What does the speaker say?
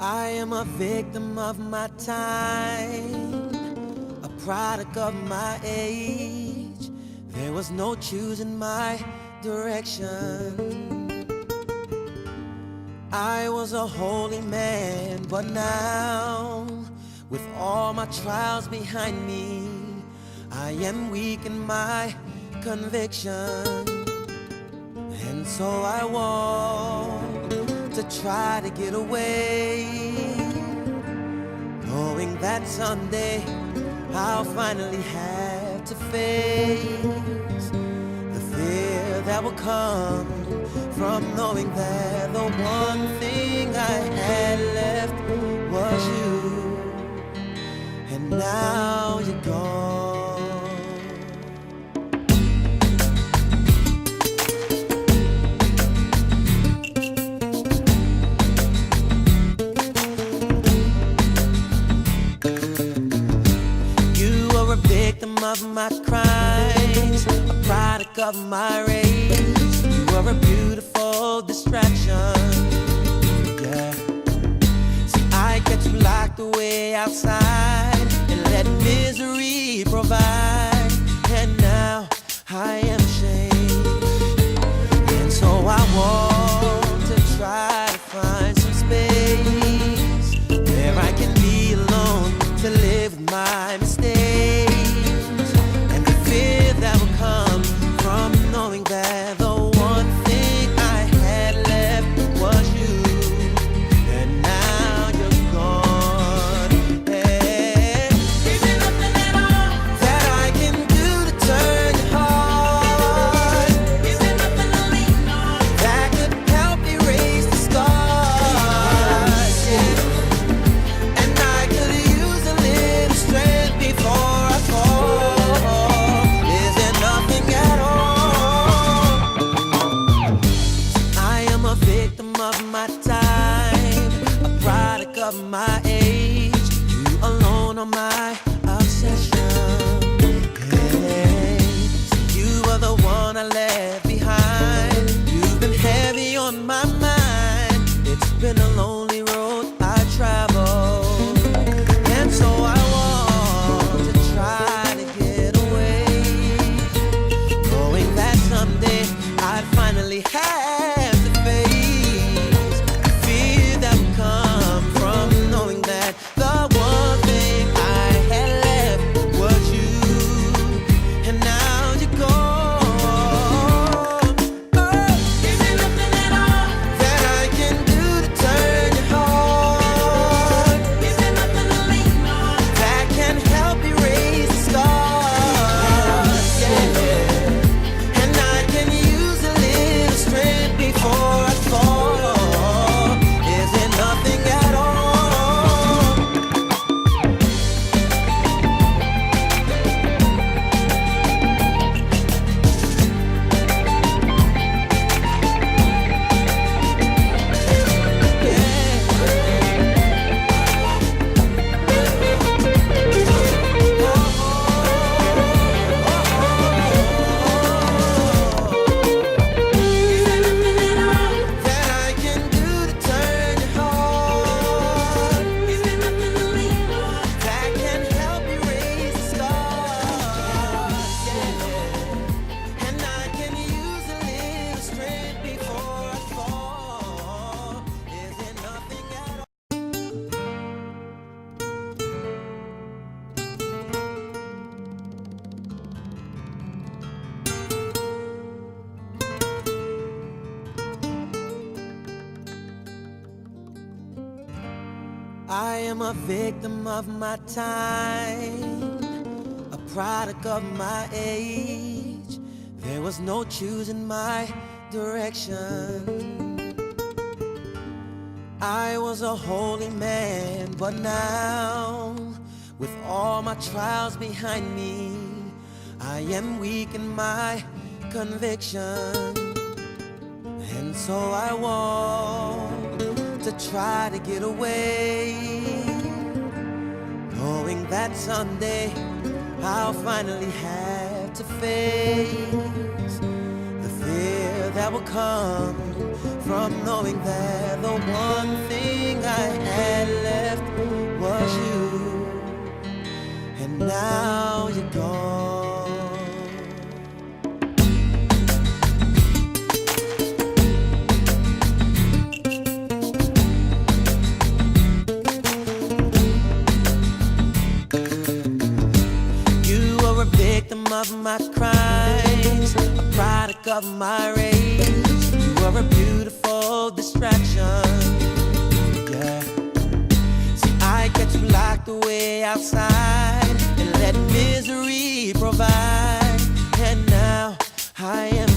I am a victim of my time, a product of my age. There was no choosing my direction. I was a holy man, but now, with all my trials behind me, I am weak in my conviction. And so I walk to try to get away, knowing that someday I'll finally have to face the fear that will come from knowing that the one thing I had left was you, and now you're gone. Of my crimes, a product of my race. You are a beautiful distraction. Yeah. See, I get you locked away outside and let misery provide. And now I am ashamed. And so I want to try to find some space where I can be alone to live with my mistakes. That will come from knowing that the one thing I had left was you, and now you're gone. Hey. Is there nothing at all that I can do to turn your heart? Is there nothing to lean on that could help erase the scars? Yeah. And I could use a little strength before I fall. Of my time, a product of my age. You alone are my obsession. Hey, you are the one I left behind. You've been heavy on my mind. It's been a lonely road I traveled, and so I want to try to get away, knowing that someday I'd finally have to face I am a victim of my time, a product of my age. There was no choosing my direction. I was a holy man, but now, with all my trials behind me, I am weak in my conviction. And so I walk to try to get away, knowing that someday I'll finally have to face the fear that will come from knowing that the one thing I had left was you, and now you're gone. You were a victim of my crimes, a product of my race. You were a beautiful distraction, yeah. See, I get you locked away outside and let misery provide. And now I am